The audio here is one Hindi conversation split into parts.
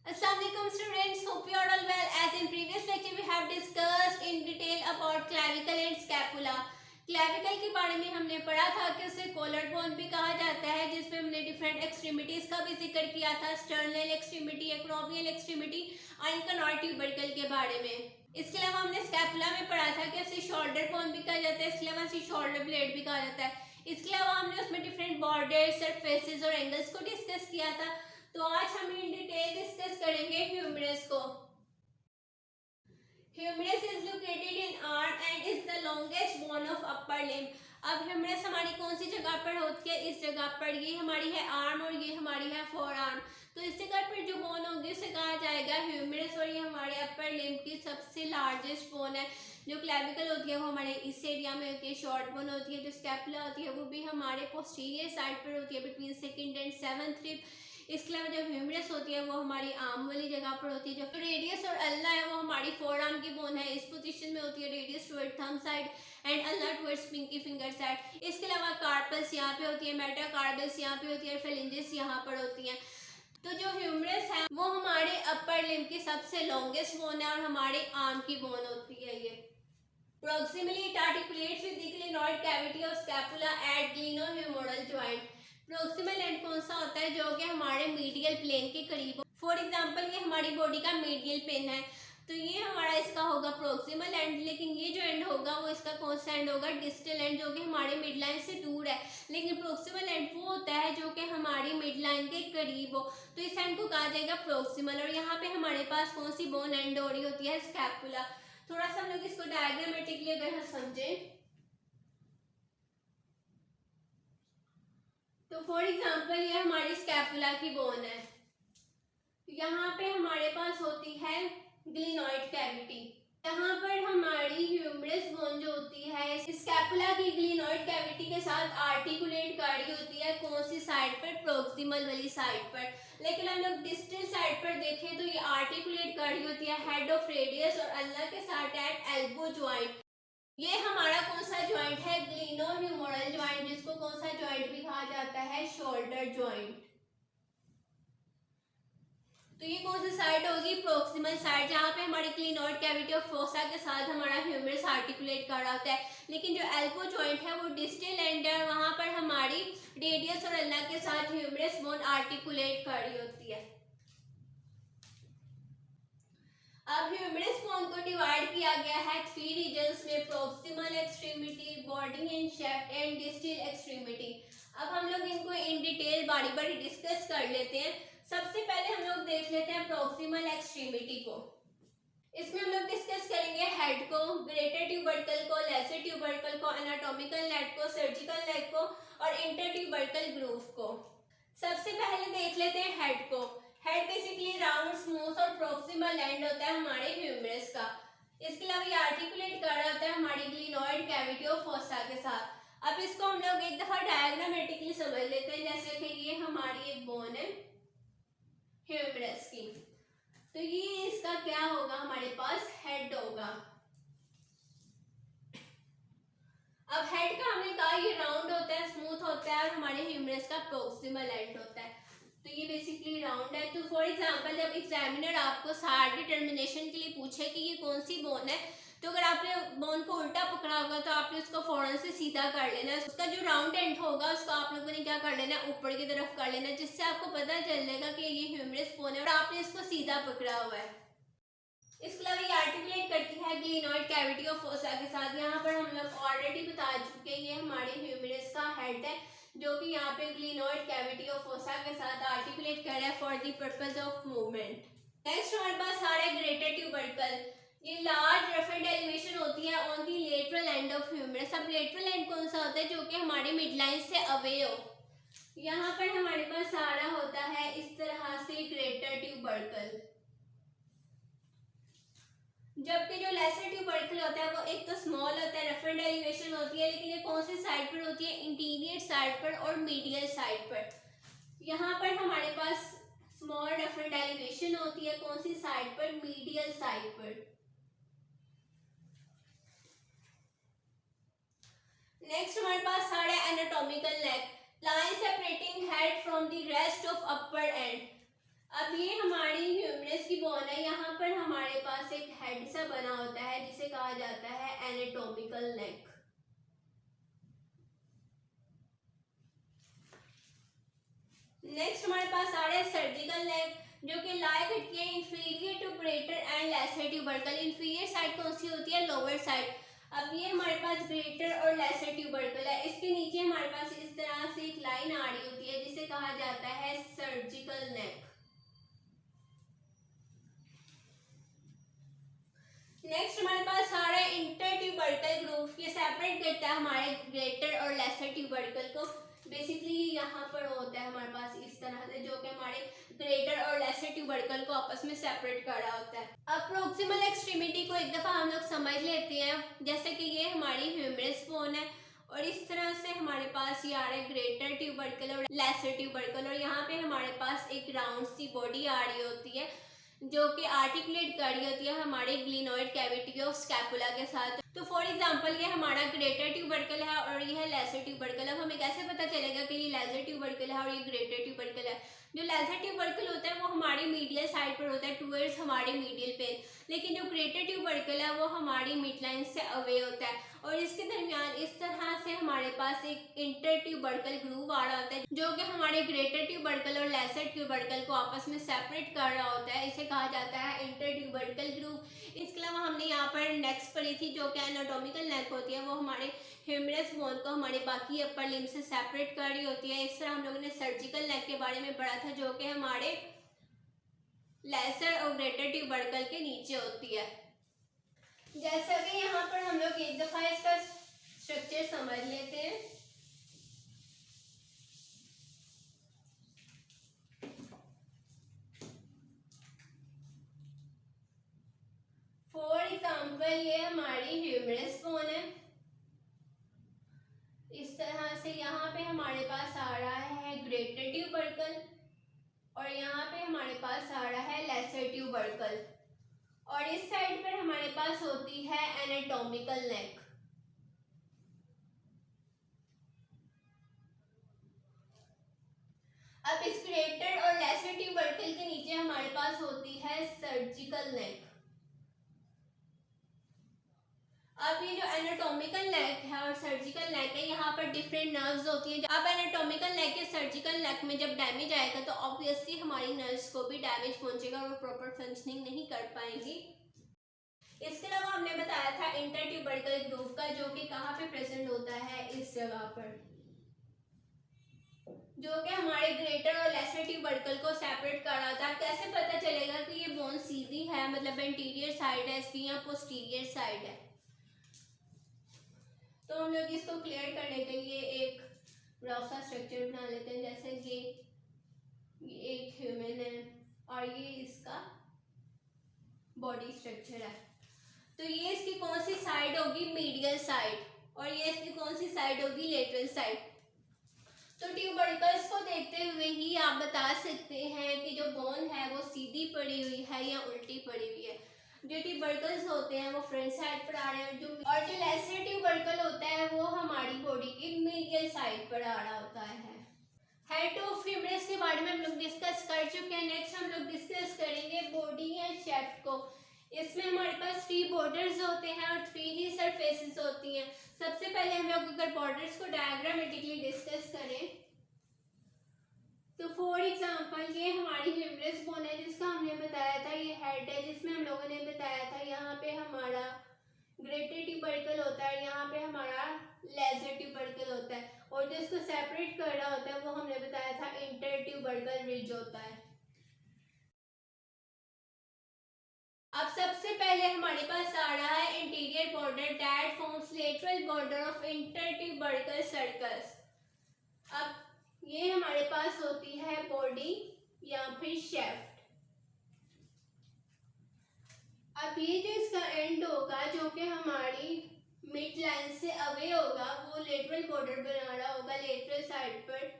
Assalamualaikum students, hope you are all well. As in previous lecture we have discussed in detail about clavicle and scapula. Clavicle के बारे में हमने पढ़ा था कि उसे कोलर बोन भी कहा जाता है, जिसमें हमने डिफरेंट एक्सट्रीमिटीज का भी जिक्र किया था, स्टर्नल एक्सट्रीमिटी, एक्रोमियल एक्सट्रीमिटी और कनॉइड ट्यूबरकल के बारे में। इसके अलावा हमने स्कैपुला में पढ़ा था कि उसे शोल्डर बोन भी कहा जाता है, इसके अलावा उसे शोल्डर ब्लेड भी कहा जाता है। इसके अलावा हमने उसमें डिफरेंट बॉर्डर, सरफेसेस और एंगल्स को डिस्कस किया था। तो आज हम इन डिटेल डिस्कस करेंगे ह्यूमरस को। Humerus is located in arm and is the longest bone of upper limb. अब ह्यूमरस हमारी कौन सी जगह पर होती है? इस जगह पर। ये हमारी है आर्म और ये हमारी है फोर आर्म। तो इस जगह पर जो बोन होगी उसे कहा जाएगा ह्यूमरस, और ये हमारे अपर लिम्ब की सबसे लार्जेस्ट बोन है। जो क्लेविकल होती है वो हमारे इस एरिया में होती है, शॉर्ट बोन होती है। जो स्कैपुला होती है वो भी हमारे पोस्टीरियर साइड पर होती है, between second and seventh rib. इसके अलावा जो ह्यूमरस होती है वो हमारी आर्म वाली जगह पर होती है। जो रेडियस और अल्ना है वो हमारी फोर आर्म की बोन है, इस पोजीशन में होती है, radius toward thumb side and ulna towards pinky finger side. इसके अलावा कार्पल्स यहाँ पे होती है, मेटाकार्पल्स यहाँ पे होती है और फेलिंजेस यहाँ पर होती हैं। तो जो ह्यूमरस है वो हमारे अपर लिम्ब की सबसे लॉन्गेस्ट बोन है और हमारे आर्म की बोन होती है। ये proximally it articulates with the glenoid cavity of scapula at glenohumeral joint। Proximal and कौन सा होता है? जो कि हमारे मीडियल प्लेन के करीब हो। फॉर एग्जांपल ये हमारी बॉडी का मीडियल प्लेन है, तो ये हमारा इसका होगा प्रोक्सिमल एंड, लेकिन ये जो एंड होगा वो इसका कौन सा एंड होगा? डिस्टल एंड, जो कि हमारे मिड लाइन से दूर है। लेकिन प्रोक्सिमल एंड वो होता है जो कि हमारी मिड लाइन के करीब हो, तो इस एंड को कहा जाएगा प्रोक्सिमल। और यहाँ पे हमारे पास कौन सी बोन एंड हो रही होती है? स्कैपुला। थोड़ा सा हम लोग इसको डायग्रामेटिकली अगर हम समझें तो फॉर एग्जांपल ये हमारी स्कैपुला की बोन है, यहाँ पे हमारे पास होती है ग्लिनॉइड कैविटी। यहाँ पर हमारी ह्यूमरस बोन जो होती है स्कैपुला की ग्लिनॉइड कैविटी के साथ आर्टिकुलेट कर रही होती है। कौन सी साइड पर? प्रोक्सिमल वाली साइड पर। लेकिन हम लोग डिस्टल साइड पर देखें तो ये आर्टिकुलेट कर रही होती है हेड ऑफ रेडियस और अल्ना के साथ एट एल्बो ज्वाइंट। ये हमारा कौन सा ज्वाइंट है? ग्लिनोह्यूमरल ज्वाइंट, जिसको कौन सा ज्वाइंट भी कहा जाता है? Shoulder joint. तो ये कौन सी साइड होगी? प्रोक्सिमल साइड, जहाँ पे हमारी क्लिनॉइड कैविटी ऑफ फोसा के साथ हमारा ह्यूमरस आर्टिकुलेट कर रहा होता है। लेकिन जो एल्बो ज्वाइंट है वो डिस्टल एंड है, वहां पर हमारी रेडियस और अल्ना के साथ ह्यूमरस बोन आर्टिकुलेट कर रही होती है। अब ह्यूमरस बोन को डिवाइड किया गया है थ्री रीजन्स में, प्रोक्सिमल एक्सट्रीमिटी, बॉर्डिंग and shaft and distal extremity. अब हम लोग इनको इन डिटेल बारी बारी डिस्कस कर लेते हैं। सबसे पहले हम लोग देख लेते हैं प्रोक्सिमल एक्सट्रीमिटी को। इसमें हम लोग डिस्कस करेंगे हेड को, ग्रेटर ट्यूबरकल को, लेसर ट्यूबरकल को, एनाटॉमिकल नेट को, सर्जिकल नेट को और इंटर ट्यूबरकल ग्रूव को। सबसे पहले देख लेते हैं हेड को। हेड बेसिकली राउंड, स्मूथ और प्रोक्सिमल एंड होता है हमारे ह्यूमरस का। इसके अलावा ये आर्टिकुलेट कर रहा होता है हमारी ग्लिनॉइड कैविटी ऑफ फोसा के साथ। अब इसको हम लोग एक दफा डायग्रामेटिकली समझ लेते हैं, जैसे कि ये हमारी एक बोन है ह्यूमरस की, तो ये इसका क्या होगा? हमारे पास हेड होगा। अब हेड का हमने कहा ये राउंड होता है, स्मूथ होता है और हमारे ह्यूमरस का प्रोक्सिमल एंड होता है, तो ये बेसिकली राउंड है। तो फॉर एग्जांपल जब एग्जामिनर आपको सार डिटर्मिनेशन के लिए पूछे कि ये कौन सी बोन है, तो अगर आपने बोन को उल्टा पकड़ा होगा तो आपने उसको फौरन से सीधा कर लेना है। उसका जो राउंड एंड होगा उसको आप लोगों ने क्या कर लेना है? ऊपर की तरफ कर लेना है, जिससे आपको पता चल जाएगा कि ये ह्यूमरस बोन है और आपने इसको सीधा पकड़ा हुआ है। इसके अलावा ये आर्टिकुलेट करती है ग्लिनॉइड कैविटी ऑफ फोसा के साथ। यहाँ पर हम लोग ऑलरेडी बता चुके हैं, ये हमारे ह्यूमरस का हेड है जो कि यहाँ पे ग्लिनॉइड कैविटी ऑफ फोसा के साथ आर्टिकुलेट कर रहा है for the purpose of movement. Next हमारे पास आ रहा है ग्रेटर ट्यूबरकल। ये लार्ज रफेड एलिवेशन होती है on the lateral end of humerus. अब लेटरल एंड कौन सा होता है? जो कि हमारे मिडलाइन से अवे हो। यहाँ पर हमारे पास सारा होता है इस तरह से ग्रेटर ट्यूबरकल, जबकि जो लेसर ट्यूबरकल होता है वो एक तो स्मॉल होता है, रफेड एलिवेशन होती है, लेकिन ये कौन सी साइड पर होती है? इंटीरियर साइड पर और मीडियल साइड पर। यहाँ पर हमारे पास स्मॉल रफेड एलिवेशन होती है, कौन सी साइड पर? मीडियल साइड पर। नेक्स्ट हमारे पास आ रहा है anatomical neck, line separating head from the rest of upper and. अब ये हमारी ह्यूमरस की बोन है, यहाँ पर हमारे पास एक हेड सा बना होता है जिसे कहा जाता है एनाटॉमिकल नेक। नेक्स्ट हमारे पास आ रहा है सर्जिकल नेक, जो कि लाई करती है inferior to greater and lesser tubercle. Inferior side कौन सी होती है? Lower side. अब ये हमारे पास ग्रेटर और लेसर ट्यूबरकल है, इसके नीचे हमारे पास इस तरह से एक लाइन आ रही होती है जिसे कहा जाता है सर्जिकल नेक। नेक्स्ट हमारे पास आ रहा है इंटर ट्यूबरकल ग्रूव। ये सेपरेट करता है हमारे ग्रेटर और लेसर ट्यूबरकल को। बेसिकली यहाँ पर होता है हमारे पास इस तरह से, जो कि हमारे ग्रेटर और लेसर ट्यूबरकल को आपस में सेपरेट कर रहा होता है। अब प्रोक्सिमल एक्सट्रीमिटी को एक दफा हम लोग समझ लेते हैं, जैसे कि ये हमारी ह्यूमरस बोन है और इस तरह से हमारे पास ये आ रहा है ग्रेटर ट्यूबरकल और लेसर ट्यूबरकल, और यहाँ पे हमारे पास एक राउंड सी बॉडी आ रही होती है जो कि आर्टिकुलेट कर रही होती है हमारे ग्लिनोइड कैविटी ऑफ स्कैपुला के साथ। तो फॉर एग्जांपल ये हमारा ग्रेटर ट्यूबरकल है और ये है लेसर ट्यूबरकल। अब हमें कैसे पता चलेगा कि ये लेसर ट्यूबरकल है और ये ग्रेटर ट्यूबरकल है? जो लेसर ट्यूबरकल होता है वो हमारी मीडियल साइड पर होता है, टूवर्ड्स हमारे मीडियल पेन, लेकिन जो ग्रेटर ट्यूबरकल है वो हमारी मिड लाइन से अवे होता है और इसके दरमियान इस तरह से हमारे पास एक इंटर ट्यूबरकल ग्रूव आ रहा होता है जो कि हमारे ग्रेटर ट्यूबरकल और लेसर ट्यूबरकल को आपस में सेपरेट कर रहा होता है। इसे कहा जाता है इंटर ट्यूबरकल ग्रूव। इसके अलावा हमने यहाँ पर नेक्स्ट पढ़ी थी जो कि एनाटॉमिकल नेक होती है, वो हमारे ह्यूमरस बोन को हमारे बाकी अपर लिम्ब से सेपरेट कर रही होती है। इस तरह हम लोगों ने सर्जिकल नेक के बारे में पढ़ा था जो कि हमारे लेसर और ग्रेटर ट्यूबरकल के नीचे होती है। जैसा कि यहाँ पर हम लोग एक दफा इसका स्ट्रक्चर समझ लेते हैं। फॉर एग्जाम्पल ये हमारी ह्यूमरस बोन है, इस तरह से यहाँ पे हमारे पास आ रहा है ग्रेटर ट्यूबरकल और यहाँ पे हमारे पास आ रहा है लेसर ट्यूबरकल और इस साइड पर हमारे पास होती है एनाटॉमिकल नेक। अब इस ग्रेटर और लेसर ट्यूबरकल के नीचे हमारे पास होती है सर्जिकल नेक। अब ये जो एनाटॉमिकल नेक है और सर्जिकल नेक है, यहाँ पर डिफरेंट नर्व्स होती हैं। अब एनाटॉमिकल नेक या सर्जिकल नेक में जब डैमेज आएगा तो ऑब्वियसली हमारी नर्व्स को भी डैमेज पहुंचेगा और वो प्रॉपर फंक्शनिंग नहीं कर पाएंगी। इसके अलावा हमने बताया था इंटर ट्यूबरकल ग्रूव का, जो कि कहाँ पे प्रेजेंट होता है? इस जगह पर, जो कि हमारे ग्रेटर और लेसर ट्यूबरकल को सेपरेट कर रहा था। कैसे पता चलेगा कि ये बोन सीधी है, मतलब एंटीरियर साइड है इसकी या पोस्टीरियर साइड है? तो हम लोग इसको क्लियर करने के लिए एक रफ सा स्ट्रक्चर बना लेते हैं। जैसे ये एक ह्यूमन है और ये इसका बॉडी स्ट्रक्चर है, तो ये इसकी कौन सी साइड होगी? मीडियल साइड, और ये इसकी कौन सी साइड होगी? Lateral side. तो ट्यूबरकल्स को देखते हुए ही आप बता सकते हैं कि जो बोन है वो सीधी पड़ी हुई है या उल्टी पड़ी हुई है। जो ट्यूबरकल्स होते हैं वो फ्रंट साइड पर आ रहे हैं और जो लेसर ट्यूबरकल होता है वो हमारी बॉडी की मीडियल साइड पर आ रहा होता है। हेड ऑफ ह्यूमरस के बारे में हम लोग डिस्कस कर चुके हैं। नेक्स्ट हम लोग डिस्कस करेंगे बॉडी एंड शेफ्ट को। इसमें हमारे पास 3 बॉर्डर्स होते हैं और 3 ही सरफेसेस होती हैं। सबसे पहले हम लोग अगर बॉर्डर्स को डायग्रामेटिकली डिस्कस करें तो फॉर एग्जांपल ये हमारी ह्यूमरस बोन है जिसका हमने बताया था ये हेड है, जिसमें हम लोगों ने बताया था यहाँ पे हमारा ग्रेटर ट्यूबरकल होता है, यहाँ पे हमारा लेसर ट्यूबरकल होता है और जो इसको सेपरेट कर रहा होता है वो हमने बताया था इंटर ट्यूबरकल रिज होता है। अब सबसे पहले हमारे पास आ रहा है interior border that forms lateral border of inter tubercle circles. अब ये हमारे पास होती है बॉडी या फिर शेफ्ट। अब ये जो इसका एंड होगा जो कि हमारी मिड लाइन से अवे होगा वो लेटरल बॉर्डर बना रहा होगा लेटरल साइड पर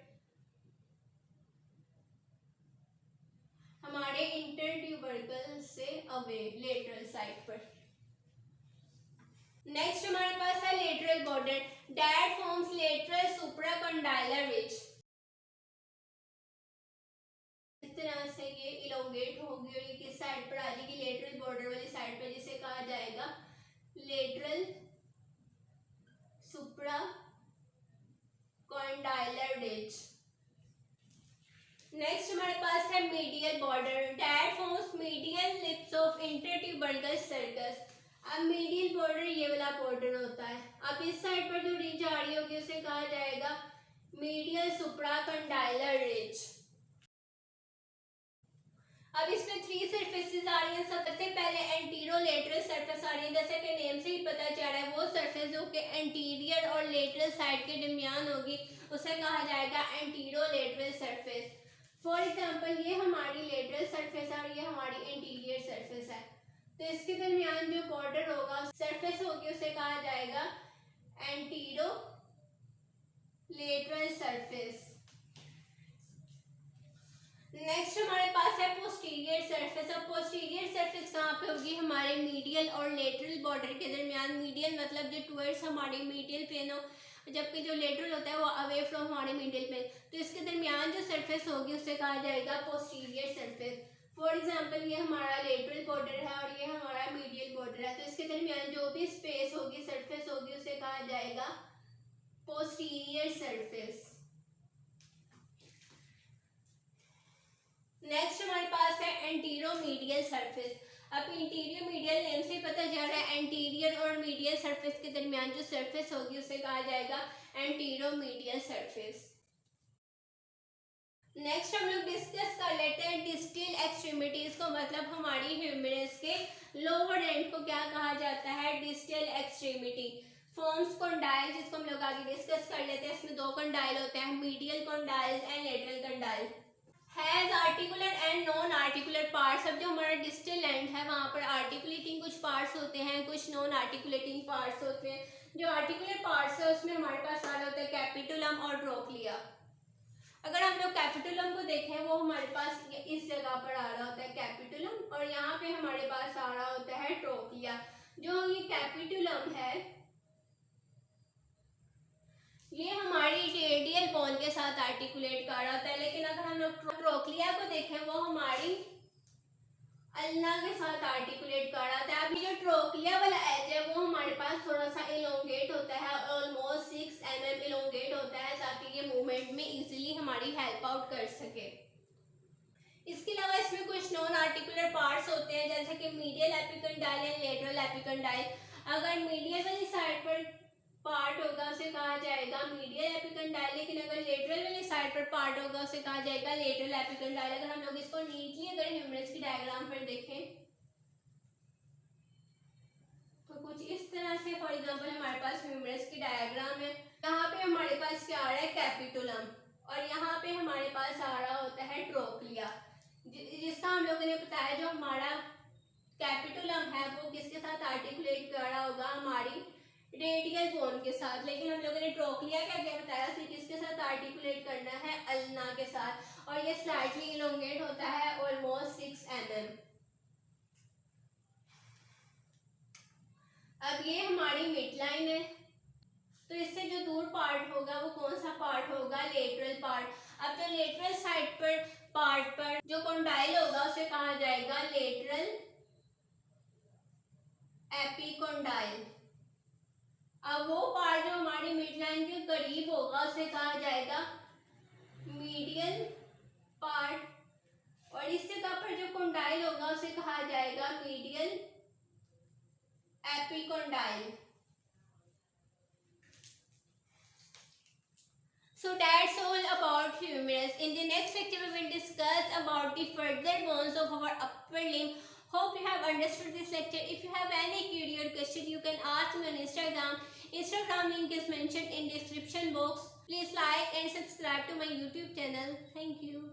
हमारे इंटर ट्यूबरकल से अवे लेटरल साइड पर। नेक्स्ट हमारे पास है lateral border that forms lateral supracondylar ridge. इस तरह से ये इलोंगेट होगी और ये किस साइड पर आ जाएगी, लेटरल बॉर्डर वाली साइड पर, जिसे कहा जाएगा lateral supracondylar ridge. Next हमारे पास है medial border, that forms medial lips of intertubercular sulcus. अब मीडियल बॉर्डर ये वाला बॉर्डर होता है। अब इस साइड पर जो रिज आ रही होगी उसे कहा जाएगा मीडियल सुप्राकंडाइलर रिज। अब इसमें 3 सरफेसेस आ रही हैं। सबसे पहले एंटीरोलेटरल सरफेस आ रही है, जैसे कि नेम से ही पता चल रहा है वो सरफेस जो कि एंटीरियर और लेटरल साइड के दरमियान होगी उसे कहा जाएगा एंटीरोलेटरल सरफेस। फॉर एग्जांपल ये हमारी लेटरल सरफेस है और ये हमारी एंटीरियर सरफेस है, तो इसके दरमियान जो बॉर्डर होगा सरफेस होगी उसे कहा जाएगा एंटीरो लेटरल सरफेस। नेक्स्ट हमारे पास है पोस्टीरियर सरफेस। अब पोस्टीरियर सरफेस कहाँ पे होगी, हमारे मीडियल और लेटरल बॉर्डर के दरमियान। मीडियल मतलब जो टुवर्ड्स हमारे मीडियल प्लेन हो, जबकि जो लेटरल होता है वो अवे फ्रॉम हमारे मीडियल प्लेन, तो इसके दरमियान जो सरफेस होगी उसे कहा जाएगा पोस्टीरियर सरफेस। फॉर एग्जाम्पल ये हमारा लेटरल बॉर्डर है और ये हमारा मीडियल बॉर्डर है, तो इसके दरमियान जो भी स्पेस होगी, सरफेस होगी, उसे कहा जाएगा पोस्टीरियर सरफेस। नेक्स्ट हमारे पास है एंटीरोमीडियल सरफेस। अब इंटीरियर मीडियल नेम से पता चल रहा है एंटीरियर और मीडियल सरफेस के दरमियान जो सरफेस होगी उसे कहा जाएगा एंटीरोमीडियल सरफेस। नेक्स्ट हम लोग डिस्कस कर लेते हैं डिस्टल एक्सट्रीमिटीज को, मतलब हमारी ह्यूमरस के लोअर एंड को क्या कहा जाता है, डिस्टल एक्सट्रीमिटी। फॉर्म्स कंडाइल, जिसको हम लोग आगे डिस्कस कर लेते हैं। इसमें 2 कंडाइल होते हैं, medial condyle and lateral condyle. Has articular and non articular parts. अब जो हमारा डिस्टल एंड है वहाँ पर आर्टिकुलेटिंग कुछ पार्ट्स होते हैं, कुछ नॉन आर्टिकुलेटिंग पार्ट्स होते हैं। जो आर्टिकुलर पार्ट्स है उसमें हमारे पास आ रहा होता है कैपिटुलम और ट्रोक्लिया। अगर हम लोग कैपिटुलम को देखें वो हमारे पास इस जगह पर आ रहा होता है कैपिटुलम, और यहाँ पे हमारे पास आ रहा होता है ट्रोक्लिया। जो ये कैपिटुलम है ये हमारी रेडियल बोन के साथ आर्टिकुलेट कर रहा होता है, लेकिन अगर हम लोग ट्रोक्लिया को देखें वो हमारी अल्ना के साथ आर्टिकुलेट कर रहा था। अभी जो ट्रोक्लिया वाला एज है वो हमारे पास थोड़ा सा इलोंगेट होता है, ऑलमोस्ट 6 mm इलोंगेट होता है, ताकि ये मूवमेंट में इजीली हमारी हेल्प आउट कर सके। इसके अलावा इसमें कुछ नॉन आर्टिकुलर पार्ट्स होते हैं, जैसे कि medial epicondyle and lateral epicondyle. अगर मीडियल वाली साइड पर पार्ट होगा उसे कहा जाएगा मीडियल एपिकंडाइल, लेकिन अगर लेटरल वाली साइड पर पार्ट होगा उसे कहा जाएगा लेटरल एपिकंडाइल। अगर हम लोग इसको नीटली अगर ह्यूमरस की डायग्राम पर देखें तो कुछ इस तरह से, फॉर एग्जांपल हमारे पास ह्यूमरस की डायग्राम है। यहाँ पे हमारे पास क्या आ रहा है कैपिटुलम, और यहाँ पे हमारे पास आ रहा होता है ट्रोक्लिया, जिसका हम लोगों ने बताया जो हमारा कैपिटुलम है वो किसके साथ आर्टिकुलेट कर रहा होगा, हमारी रेडियल बोन के साथ। लेकिन हम लोगों ने ट्रोक्लिया क्या क्या बताया कि किसके साथ आर्टिकुलेट करना है, अल्ना के साथ, और ये स्लाइटली इलोंगेट होता है ऑलमोस्ट 6 mm। अब ये हमारी मिड लाइन है, तो इससे जो दूर पार्ट होगा वो कौन सा पार्ट होगा, लेटरल पार्ट। अब जो लेटरल साइड पर पार्ट पर जो कंडाइल होगा उसे कहा जाएगा लेटरल एपिकंडाइल। अब वो पार्ट जो हमारी मिड लाइन के करीब होगा उसे कहा जाएगा मीडियल पार्ट, और इस जगह पर जो कंडाइल होगा उसे कहा जाएगा medial epicondyle. So that's all about humerus. In the next lecture we will discuss about the further bones of our upper limb. Hope you have understood this lecture. If you have any query or question you can ask me on Instagram. Instagram link is mentioned in description box. Please like and subscribe to my YouTube channel. Thank you.